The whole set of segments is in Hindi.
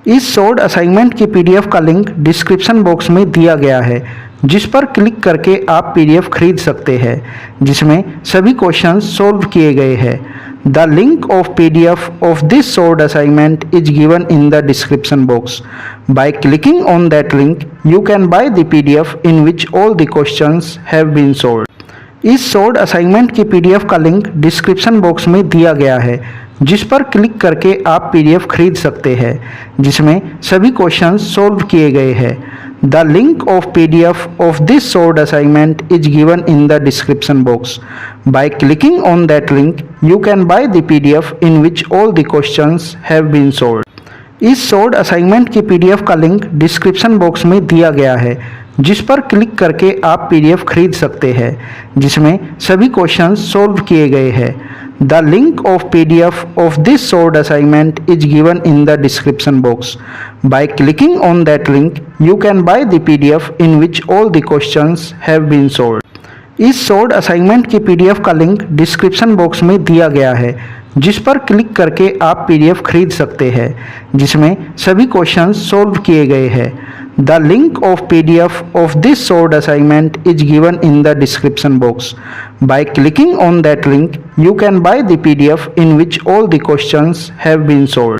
इस शॉर्ट असाइनमेंट की पीडीएफ का लिंक डिस्क्रिप्शन बॉक्स में दिया गया है, जिस पर क्लिक करके आप पीडीएफ खरीद सकते हैं, जिसमें सभी क्वेश्चंस सॉल्व किए गए हैं। The link of PDF of this short assignment is given in the description box. By clicking on that link you can buy the PDF in which all the questions have been solved. इस शॉर्ट असाइनमेंट की पीडीएफ का लिंक डिस्क्रिप्शन बॉक्स में दिया गया है, जिस पर क्लिक करके आप पीडीएफ खरीद सकते हैं, जिसमें सभी क्वेश्चंस सॉल्व किए गए हैं। The link of PDF of this short assignment is given in the description box. By clicking on that link you can buy the PDF in which all the questions have been solved. इस शॉर्ट असाइनमेंट की पीडीएफ का लिंक डिस्क्रिप्शन बॉक्स में दिया गया है, जिस पर क्लिक करके आप पीडीएफ खरीद सकते हैं, जिसमें सभी क्वेश्चंस सॉल्व किए गए हैं। The link of PDF of this short assignment is given in the description box. By clicking on that link you can buy the PDF in which all the questions have been solved. इस शॉर्ट असाइनमेंट की पीडीएफ का लिंक डिस्क्रिप्शन बॉक्स में दिया गया है, जिस पर क्लिक करके आप पीडीएफ खरीद सकते हैं, जिसमें सभी क्वेश्चंस सॉल्व किए गए हैं। The link of PDF of this short assignment is given in the description box. By clicking on that link you can buy the PDF in which all the questions have been solved.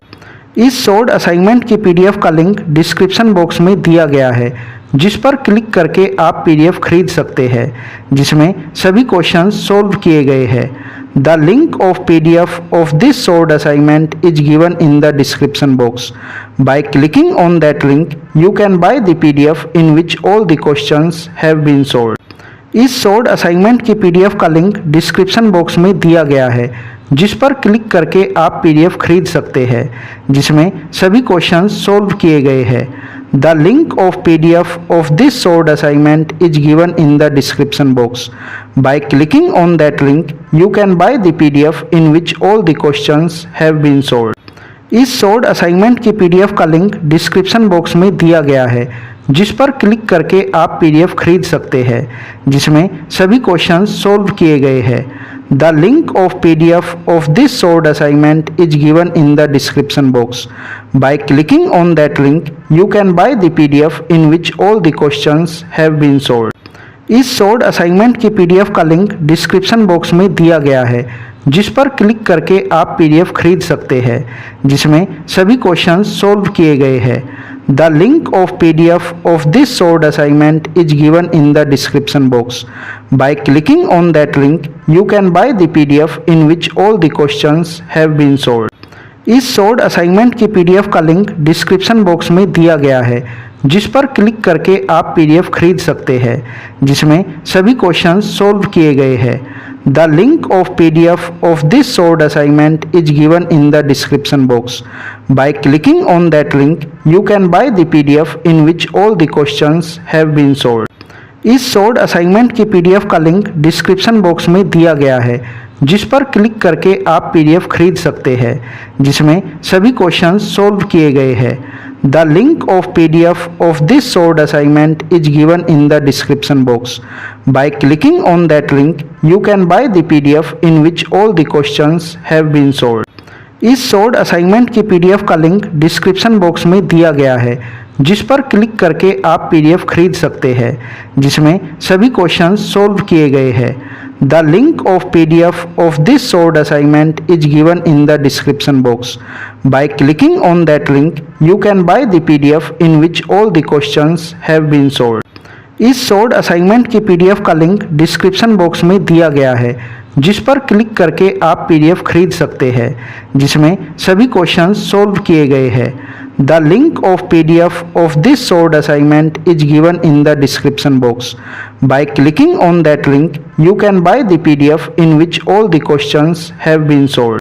इस शॉर्ट असाइनमेंट की पीडीएफ का लिंक डिस्क्रिप्शन बॉक्स में दिया गया है, जिस पर क्लिक करके आप पीडीएफ खरीद सकते हैं, जिसमें सभी क्वेश्चंस सॉल्व किए गए हैं। The link of PDF of this short assignment is given in the description box. By clicking on that link you can buy the PDF in which all the questions have been solved. इस शॉर्ट असाइनमेंट की पीडीएफ का लिंक डिस्क्रिप्शन बॉक्स में दिया गया है, जिस पर क्लिक करके आप पीडीएफ खरीद सकते हैं, जिसमें सभी क्वेश्चंस सॉल्व किए गए हैं। The link of PDF of this short assignment is given in the description box. By clicking on that link you can buy the PDF in which all the questions have been solved. इस शॉर्ट असाइनमेंट की पीडीएफ का लिंक डिस्क्रिप्शन बॉक्स में दिया गया है, जिस पर क्लिक करके आप पीडीएफ खरीद सकते हैं, जिसमें सभी क्वेश्चंस सॉल्व किए गए हैं। The link of PDF of this short assignment is given in the description box. By clicking on that link you can buy the PDF in which all the questions have been solved. इस शॉर्ट असाइनमेंट की पीडीएफ का लिंक डिस्क्रिप्शन बॉक्स में दिया गया है, जिस पर क्लिक करके आप पीडीएफ खरीद सकते हैं, जिसमें सभी क्वेश्चंस सॉल्व किए गए हैं। The link of PDF of this short assignment is given in the description box. By clicking on that link you can buy the PDF in which all the questions have been solved. इस शॉर्ट असाइनमेंट की पीडीएफ का लिंक डिस्क्रिप्शन बॉक्स में दिया गया है, जिस पर क्लिक करके आप पीडीएफ खरीद सकते हैं, जिसमें सभी क्वेश्चंस सॉल्व किए गए हैं। The link of PDF of this short assignment is given in the description box. By clicking on that link you can buy the PDF in which all the questions have been solved. इस शॉर्ट असाइनमेंट की पीडीएफ का लिंक डिस्क्रिप्शन बॉक्स में दिया गया है, जिस पर क्लिक करके आप पीडीएफ खरीद सकते हैं, जिसमें सभी क्वेश्चंस सॉल्व किए गए हैं। The link of PDF of this short assignment is given in the description box. By clicking on that link you can buy the PDF in which all the questions have been solved. इस शॉर्ट असाइनमेंट की पीडीएफ का लिंक डिस्क्रिप्शन बॉक्स में दिया गया है, जिस पर क्लिक करके आप पीडीएफ खरीद सकते हैं, जिसमें सभी क्वेश्चंस सॉल्व किए गए हैं। The link of PDF of this short assignment is given in the description box. By clicking on that link you can buy the PDF in which all the questions have been solved. इस शॉर्ट असाइनमेंट की पीडीएफ का लिंक डिस्क्रिप्शन बॉक्स में दिया गया है, जिस पर क्लिक करके आप पीडीएफ खरीद सकते हैं, जिसमें सभी क्वेश्चंस सॉल्व किए गए हैं। The link of PDF of this short assignment is given in the description box. By clicking on that link you can buy the PDF in which all the questions have been solved.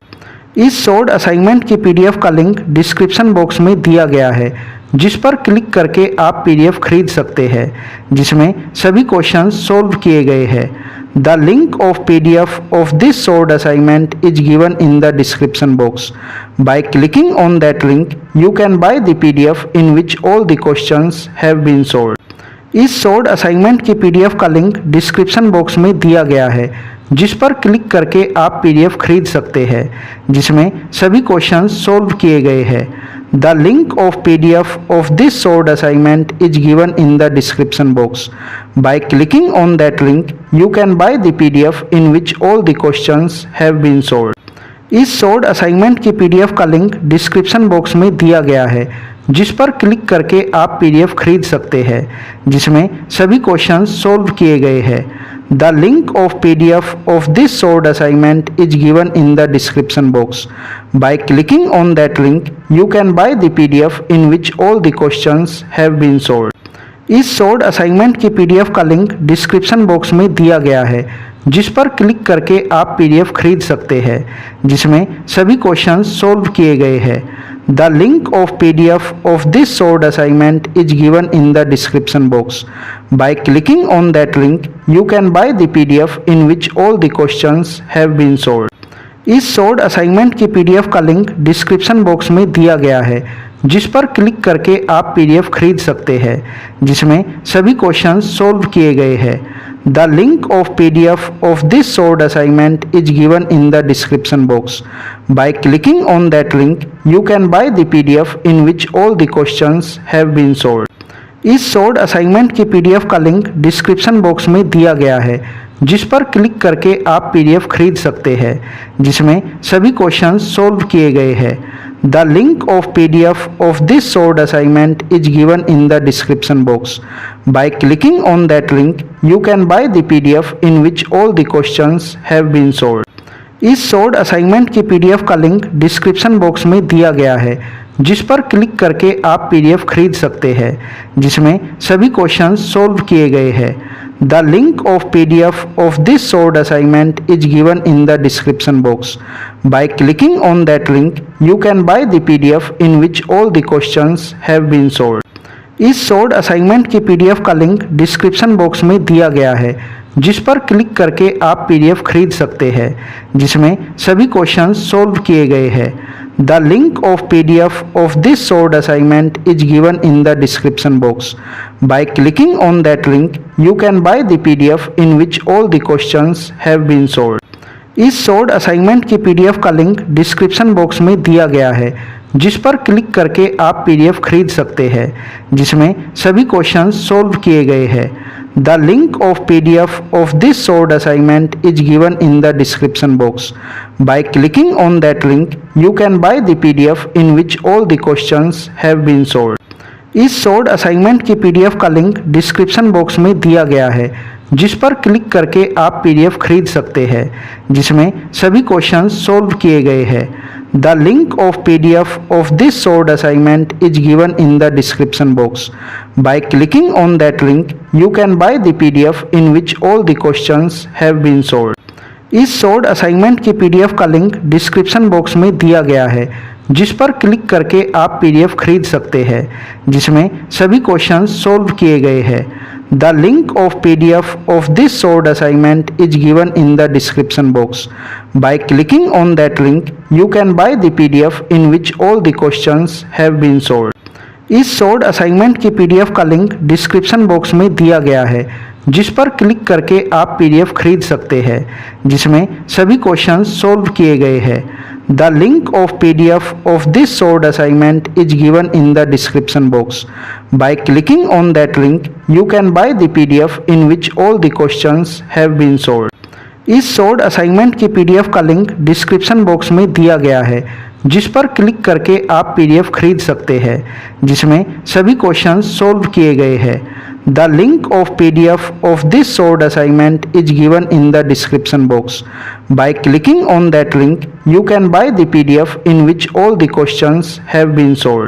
इस शॉर्ट असाइनमेंट की पीडीएफ का लिंक डिस्क्रिप्शन बॉक्स में दिया गया है, जिस पर क्लिक करके आप पीडीएफ खरीद सकते हैं, जिसमें सभी क्वेश्चंस सॉल्व किए गए हैं। The link of PDF of this short assignment is given in the description box. By clicking on that link you can buy the PDF in which all the questions have been solved. इस शॉर्ट असाइनमेंट की पीडीएफ का लिंक डिस्क्रिप्शन बॉक्स में दिया गया है, जिस पर क्लिक करके आप पीडीएफ खरीद सकते हैं, जिसमें सभी क्वेश्चंस सॉल्व किए गए हैं। The link of PDF of this solved assignment is given in the description box. By clicking on that link, you can buy the PDF in which all the questions have been solved. इस सोल्ड असाइनमेंट की पीडीएफ का लिंक डिस्क्रिप्शन बॉक्स में दिया गया है, जिस पर क्लिक करके आप पीडीएफ खरीद सकते हैं, जिसमें सभी क्वेश्चंस सॉल्व किए गए हैं। The link of PDF of this solved assignment is given in the description box. By clicking on that link, you can buy the PDF in which all the questions have been solved. इस सोल्ड असाइनमेंट की पीडीएफ का लिंक डिस्क्रिप्शन बॉक्स में दिया गया है, जिस पर क्लिक करके आप पीडीएफ खरीद सकते हैं, जिसमें सभी क्वेश्चंस सॉल्व किए गए हैं। The link of PDF of this solved assignment is given in the description box. By clicking on that link, you can buy the PDF in which all the questions have been solved. इस सोल्ड असाइनमेंट की पीडीएफ का लिंक डिस्क्रिप्शन बॉक्स में दिया गया है, जिस पर क्लिक करके आप पीडीएफ खरीद सकते हैं, जिसमें सभी क्वेश्चंस सॉल्व किए गए हैं। The link of PDF of this solved assignment is given in the description box. By clicking on that link, you can buy the PDF in which all the questions have been solved. इस सोल्ड असाइनमेंट की पीडीएफ का लिंक डिस्क्रिप्शन बॉक्स में दिया गया है, जिस पर क्लिक करके आप पीडीएफ खरीद सकते हैं, जिसमें सभी क्वेश्चंस सॉल्व किए गए हैं। The link of PDF of this solved assignment is given in the description box. By clicking on that link, you can buy the PDF in which all the questions have been solved. इस सोल्ड असाइनमेंट की पीडीएफ का लिंक डिस्क्रिप्शन बॉक्स में दिया गया है, जिस पर क्लिक करके आप पीडीएफ खरीद सकते हैं, जिसमें सभी क्वेश्चंस सॉल्व किए गए हैं। The link of PDF of this solved assignment is given in the description box. By clicking on that link, you can buy the PDF in which all the questions have been solved. इस सोल्ड असाइनमेंट की पीडीएफ का लिंक डिस्क्रिप्शन बॉक्स में दिया गया है, जिस पर क्लिक करके आप पीडीएफ खरीद सकते हैं, जिसमें सभी क्वेश्चंस सॉल्व किए गए हैं। The link of PDF of this solved assignment is given in the description box. By clicking on that link, you can buy the PDF in which all the questions have been solved. इस सोल्ड असाइनमेंट की पीडीएफ का लिंक डिस्क्रिप्शन बॉक्स में दिया गया है, जिस पर क्लिक करके आप पीडीएफ खरीद सकते हैं, जिसमें सभी क्वेश्चंस सॉल्व किए गए हैं। The link of PDF of this solved assignment is given in the description box. By clicking on that link, you can buy the PDF in which all the questions have been solved. इस सोल्ड असाइनमेंट की पीडीएफ का लिंक डिस्क्रिप्शन बॉक्स में दिया गया है, जिस पर क्लिक करके आप पीडीएफ खरीद सकते हैं, जिसमें सभी क्वेश्चंस सॉल्व किए गए हैं। The link of PDF of this solved assignment is given in the description box. By clicking on that link, you can buy the PDF in which all the questions have been solved. इस सोल्ड असाइनमेंट की पीडीएफ का लिंक डिस्क्रिप्शन बॉक्स में दिया गया है, जिस पर क्लिक करके आप पीडीएफ खरीद सकते हैं, जिसमें सभी क्वेश्चंस सॉल्व किए गए हैं। The link of PDF of this solved assignment is given in the description box. By clicking on that link, you can buy the PDF in which all the questions have been solved. इस सोल्ड असाइनमेंट की पीडीएफ का लिंक डिस्क्रिप्शन बॉक्स में दिया गया है, जिस पर क्लिक करके आप पीडीएफ खरीद सकते हैं, जिसमें सभी क्वेश्चंस सॉल्व किए गए हैं। The link of PDF of this solved assignment is given in the description box. By clicking on that link, you can buy the PDF in which all the questions have been solved. इस सोल्ड असाइनमेंट की पीडीएफ का लिंक डिस्क्रिप्शन बॉक्स में दिया गया है, जिस पर क्लिक करके आप पीडीएफ खरीद सकते हैं, जिसमें सभी क्वेश्चंस सॉल्व किए गए हैं। The link of PDF of this solved assignment is given in the description box. By clicking on that link, you can buy the PDF in which all the questions have been solved.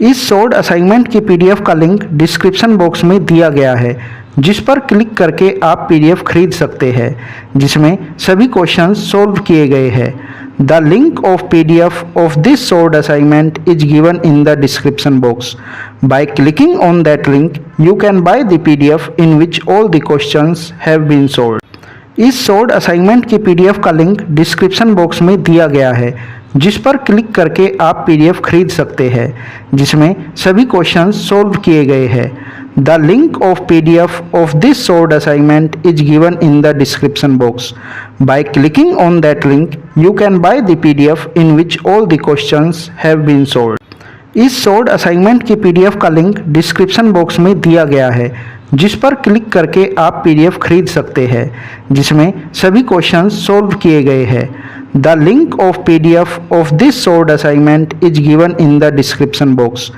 इस सोल्ड असाइनमेंट की पीडीएफ का लिंक डिस्क्रिप्शन बॉक्स में दिया गया है, जिस पर क्लिक करके आप पीडीएफ खरीद सकते हैं, जिसमें सभी क्वेश्चंस सॉल्व किए गए हैं। The link of PDF of this solved assignment is given in the description box. By clicking on that link, you can buy the PDF in which all the questions have been solved. इस सोल्ड असाइनमेंट की पीडीएफ का लिंक डिस्क्रिप्शन बॉक्स में दिया गया है, जिस पर क्लिक करके आप पीडीएफ खरीद सकते हैं, जिसमें सभी क्वेश्चंस सॉल्व किए गए हैं। The link of PDF of this solved assignment is given in the description box. By clicking on that link, you can buy the PDF in which all the questions have been solved. इस शॉर्ट असाइनमेंट की पीडीएफ का लिंक डिस्क्रिप्शन बॉक्स में दिया गया है, जिस पर क्लिक करके आप पीडीएफ खरीद सकते हैं, जिसमें सभी क्वेश्चंस सॉल्व किए गए हैं। The link of PDF of this short assignment is given in the description box.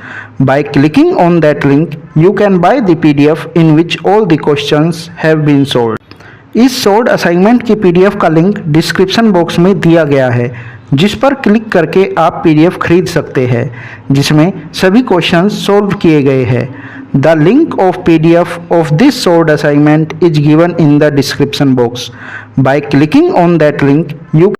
By clicking on that link you can buy the PDF in which all the questions have been solved. इस शॉर्ट असाइनमेंट की पीडीएफ का लिंक डिस्क्रिप्शन बॉक्स में दिया गया है, जिस पर क्लिक करके आप पीडीएफ खरीद सकते हैं, जिसमें सभी क्वेश्चंस सॉल्व किए गए हैं। The link of PDF of this short assignment is given in the description box. By clicking on that link you